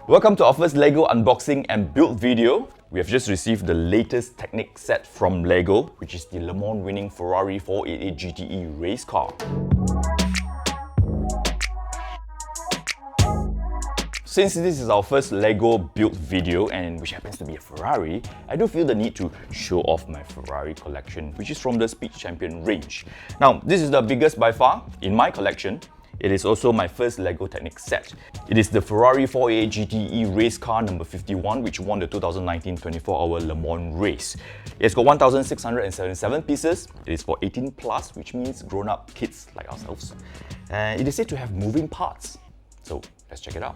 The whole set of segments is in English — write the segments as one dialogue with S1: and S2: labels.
S1: Welcome to our first LEGO unboxing and build video. We have just received the latest Technic set from LEGO, which is the Le Mans winning Ferrari 488 GTE race car. Since this is our first LEGO build video, and which happens to be a Ferrari, I do feel the need to show off my Ferrari collection, which is from the Speed Champion range. Now, this is the biggest by far in my collection. It is also my first LEGO Technic set. It is the Ferrari 488 GTE race car number 51, which won the 2019 24-hour Le Mans race. It's got 1,677 pieces. It is for 18 plus, which means grown-up kids like ourselves. And it is said to have moving parts. So let's check it out.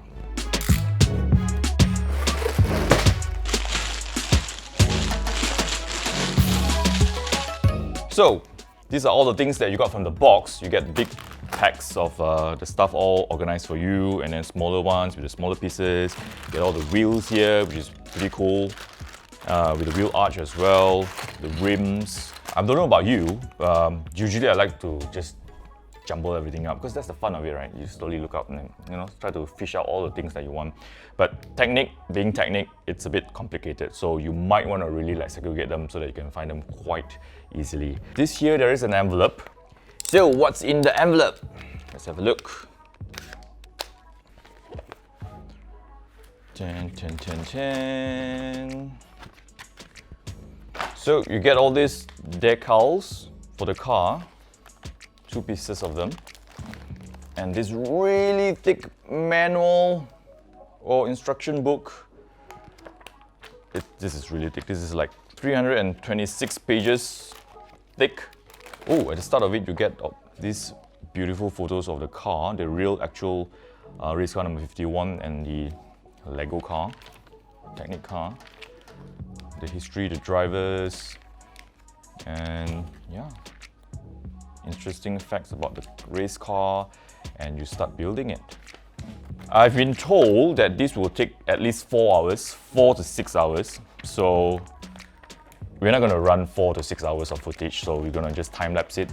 S1: So these are all the things that you got from the box. You get big packs of the stuff all organized for you, and then smaller ones with the smaller pieces. You get all the wheels here, which is pretty cool, with the wheel arch as well, the rims. I don't know about you, usually I like to just jumble everything up because that's the fun of it, right? You slowly look up and then, try to fish out all the things that you want. But Technic, being Technic, it's a bit complicated, so you might want to really segregate them so that you can find them quite easily. This here, there is an envelope. So what's in the envelope? Let's have a look. So you get all these decals for the car, 2 pieces of them, and this really thick manual or instruction book. This is really thick. This is like 326 pages thick. Oh, at the start of it, you get these beautiful photos of the car, the real actual race car number 51 and the LEGO car, Technic car, the history, the drivers, and yeah, interesting facts about the race car, and you start building it. I've been told that this will take at least 4 hours, 4 to 6 hours, so we're not going to run 4 to 6 hours of footage, so we're going to just time-lapse it,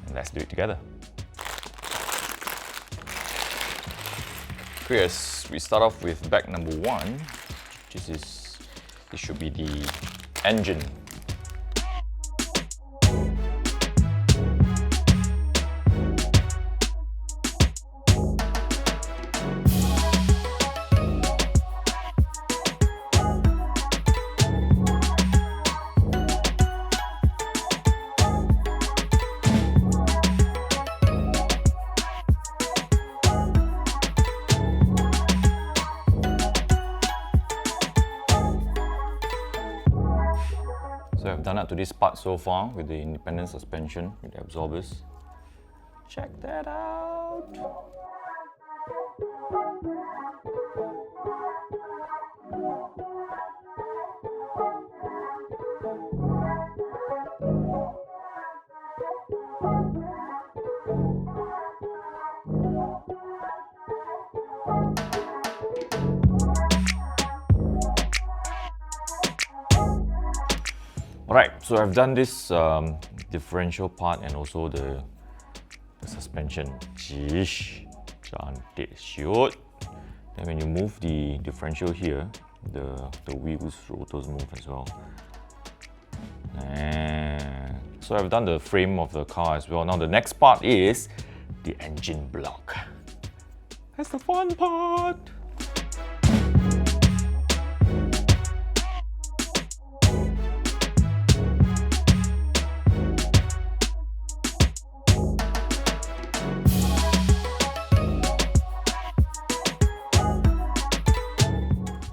S1: and let's do it together. Yes, we start off with bag number 1. This should be the engine. So I've done up to this part so far with the independent suspension, with the absorbers. Check that out! Alright, so I've done this differential part and also the suspension. Jeez, cantik shoot. Then when you move the differential here, the wheels, rotors move as well. And so I've done the frame of the car as well. Now the next part is the engine block. That's the fun part!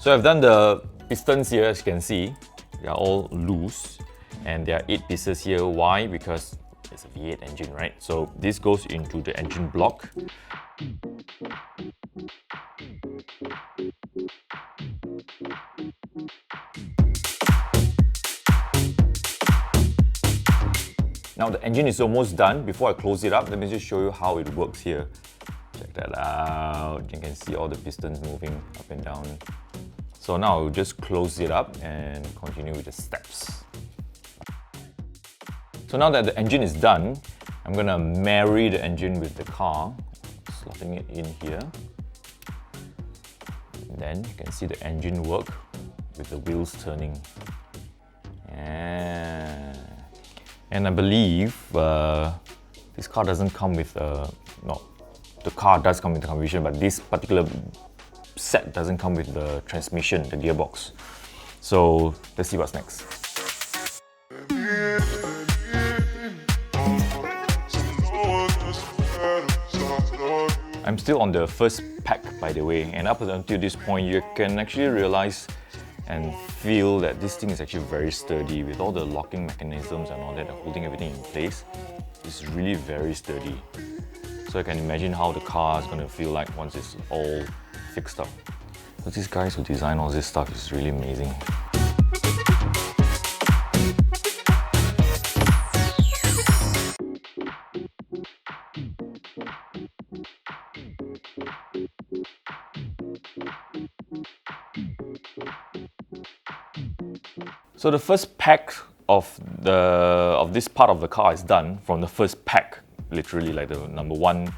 S1: So I've done the pistons here, as you can see. They are all loose, and there are 8 pieces here. Why? Because it's a V8 engine, right? So this goes into the engine block. Now the engine is almost done. Before I close it up, let me just show you how it works here. Check that out. You can see all the pistons moving up and down. So now I'll just close it up and continue with the steps. So now that the engine is done, I'm gonna marry the engine with the car, slotting it in here. And then you can see the engine work with the wheels turning. And I believe this car doesn't come with the car does come with the transmission, but this particular set doesn't come with the transmission, the gearbox. So let's see what's next. I'm still on the first pack, by the way, and up until this point you can actually realize and feel that this thing is actually very sturdy with all the locking mechanisms and all that holding everything in place. It's really very sturdy. So I can imagine how the car is going to feel like once it's all fixed up. But these guys who design all this stuff is really amazing. So the first pack of this part of the car is done from the first pack, literally like the number one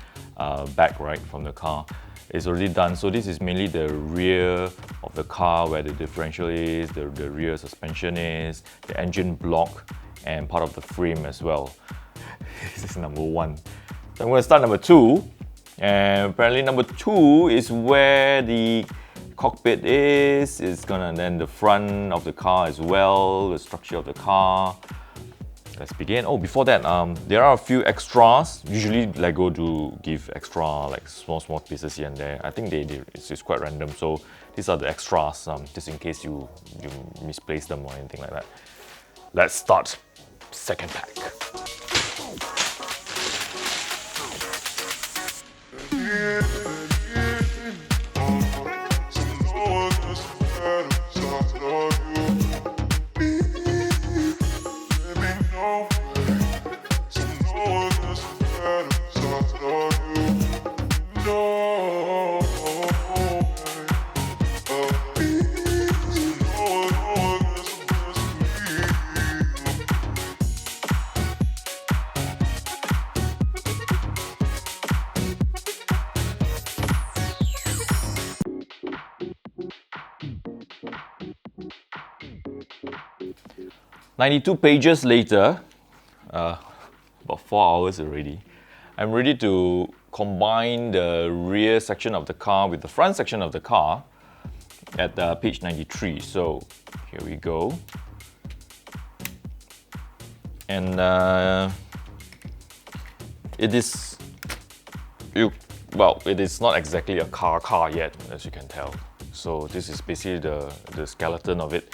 S1: bag, right, from the car is already done. So this is mainly the rear of the car where the differential is, the rear suspension is, the engine block, and part of the frame as well. This is number one. So I'm going to start number two, and apparently number two is where the cockpit is. It's gonna then the front of the car as well, the structure of the car. Let's begin. Oh, before that, there are a few extras. Usually Lego do give extra like small pieces here and there. I think it's quite random. So these are the extras, just in case you misplace them or anything like that. Let's start second pack. "92 pages later, about 4 hours already, I'm ready to combine the rear section of the car with the front section of the car at page 93. So here we go. And it is not exactly a car yet, as you can tell. So this is basically the skeleton of it.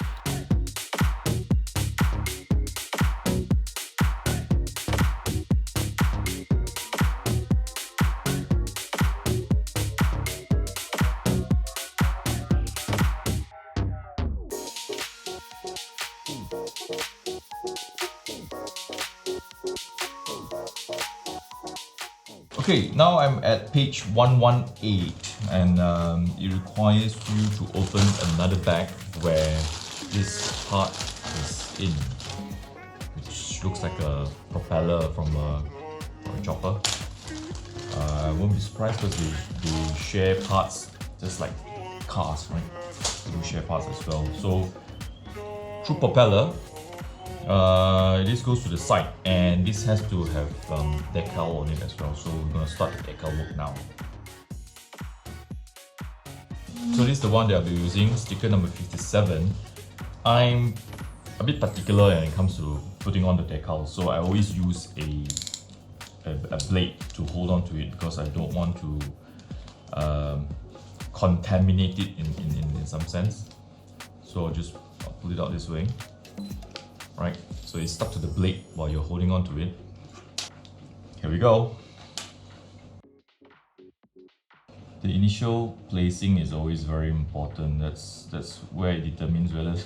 S1: Okay, now I'm at page 118, and it requires you to open another bag where this part is in, which looks like a propeller from a chopper. I won't be surprised because they share parts just like cars, right? They do share parts as well. So through propeller, this goes to the side, and this has to have decal on it as well. So we're going to start the decal work now. So this is the one that I'll be using, sticker number 57. I'm a bit particular when it comes to putting on the decal, so I always use a blade to hold on to it because I don't want to contaminate it in some sense. So I'll pull it out this way. Right, so it's stuck to the blade while you're holding on to it. Here we go. The initial placing is always very important. That's where it determines whether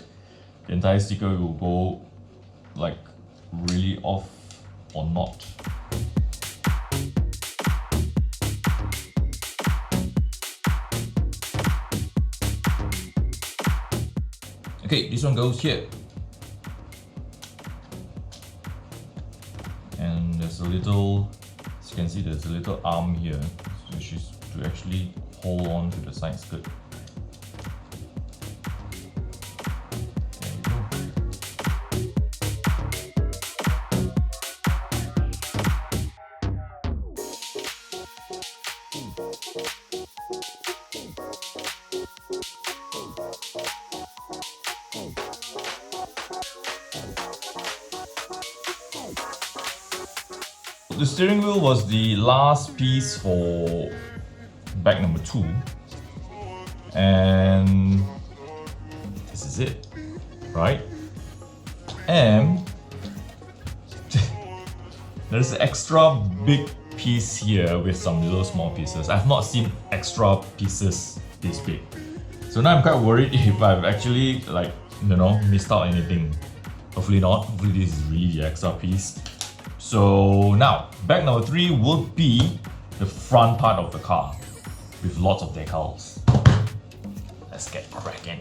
S1: the entire sticker will go like really off or not. Okay, this one goes here. And there's a little, as you can see, there's a little arm here, which is to actually hold on to the side skirt. The steering wheel was the last piece for bag number 2, and this is it, right? And there's an extra big piece here with some little small pieces. I've not seen extra pieces this big, so now I'm quite worried if I've actually missed out anything. Hopefully not. Hopefully this is really the extra piece. So now, bag number 3 will be the front part of the car with lots of decals. Let's get cracking.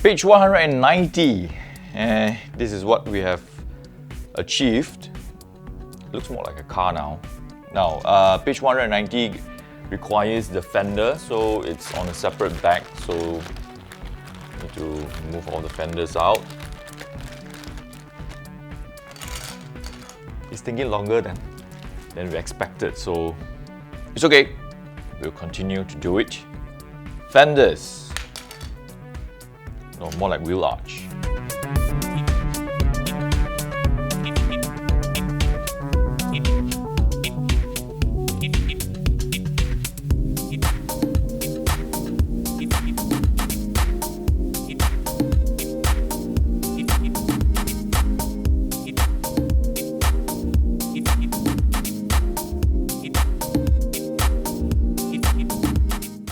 S1: Page 190, this is what we have achieved. It looks more like a car now. Now, page 190 requires the fender, so it's on a separate bag, so need to move all the fenders out. It's taking longer than we expected, so it's okay. We'll continue to do it. Fenders. No, more like wheel arch.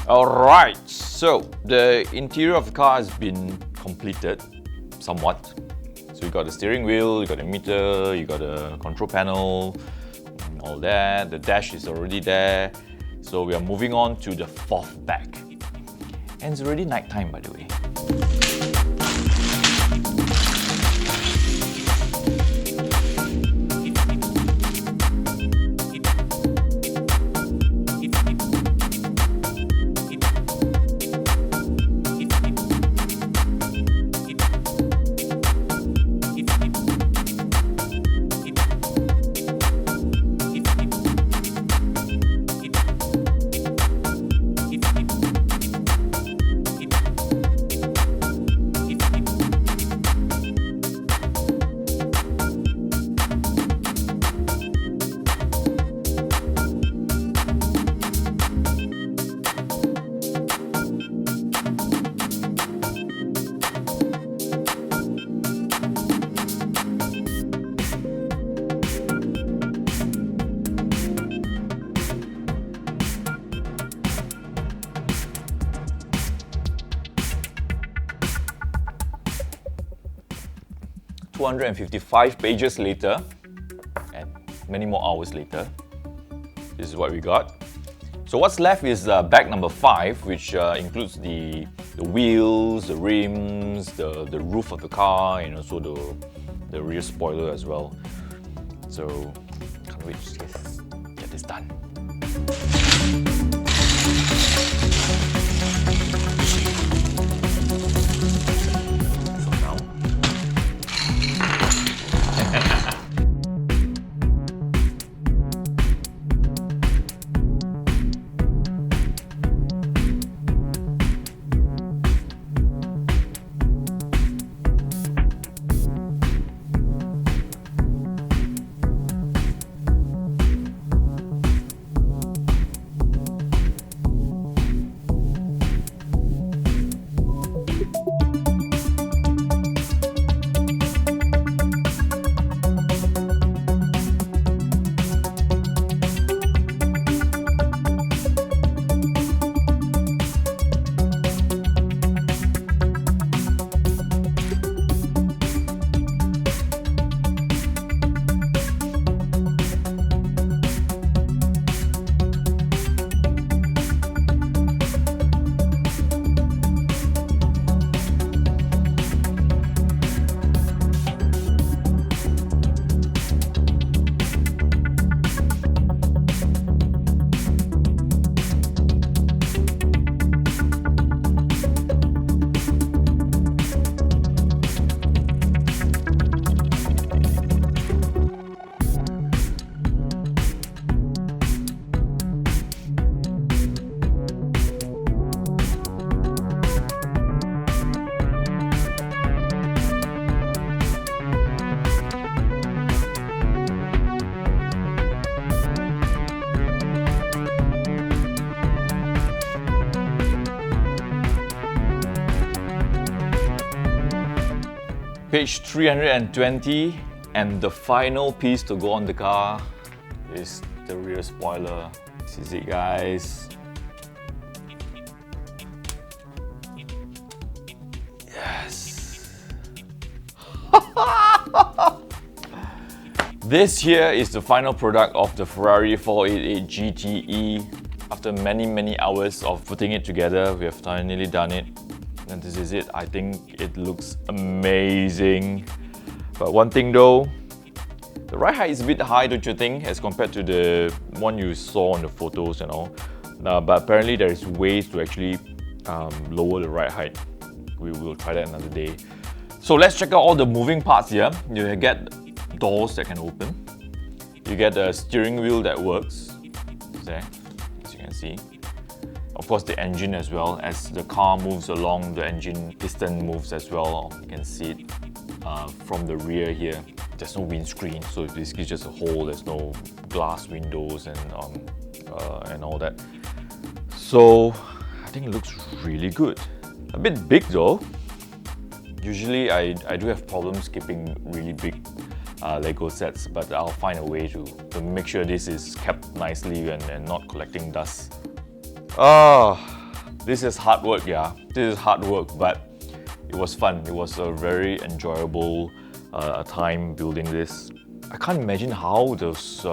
S1: Alright, so the interior of the car has been completed somewhat. So you got the steering wheel, you got the meter, you got the control panel, all that. The dash is already there. So we are moving on to the 4th bag. And it's already night time, by the way. ...255 pages later, and many more hours later, this is what we got. So what's left is bag number 5, which includes the wheels, the rims, the roof of the car, and also the rear spoiler as well. So can't wait to get this done. Page 320, and the final piece to go on the car is the rear spoiler. This is it, guys. Yes. This here is the final product of the Ferrari 488 GTE. After many hours of putting it together, we have finally done it. And this is it. I think it looks amazing. But one thing though, the ride height is a bit high, don't you think, as compared to the one you saw on the photos and all. But apparently there is ways to actually lower the ride height. We will try that another day. So let's check out all the moving parts here. You get doors that can open. You get a steering wheel that works. There, as you can see. Of course, the engine as well. As the car moves along, the engine piston moves as well. You can see it from the rear here. There's no windscreen, so it's basically just a hole. There's no glass windows and all that. So I think it looks really good. A bit big though. Usually I do have problems keeping really big Lego sets, but I'll find a way to make sure this is kept nicely and not collecting dust. This is hard work, yeah. This is hard work, but it was fun. It was a very enjoyable time building this. I can't imagine how those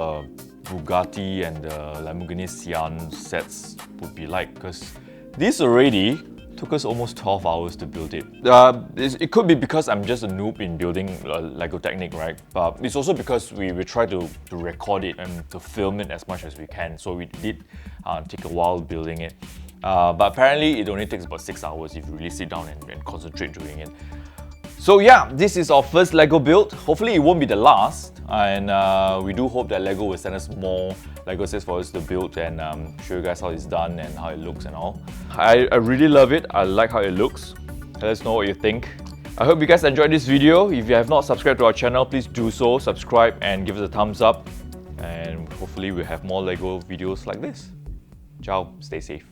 S1: Bugatti and the Lamborghini Sian sets would be like, because this already took us almost 12 hours to build it. It could be because I'm just a noob in building Lego Technic, right? But it's also because we try to record it and to film it as much as we can. So we did take a while building it. But apparently it only takes about 6 hours if you really sit down and concentrate doing it. So yeah, this is our first Lego build. Hopefully it won't be the last. And we do hope that Lego will send us more Lego sets for us to build and show you guys how it's done and how it looks and all. I really love it. I like how it looks. Let us know what you think. I hope you guys enjoyed this video. If you have not subscribed to our channel, please do so. Subscribe and give us a thumbs up. And hopefully we'll have more Lego videos like this. Ciao, stay safe.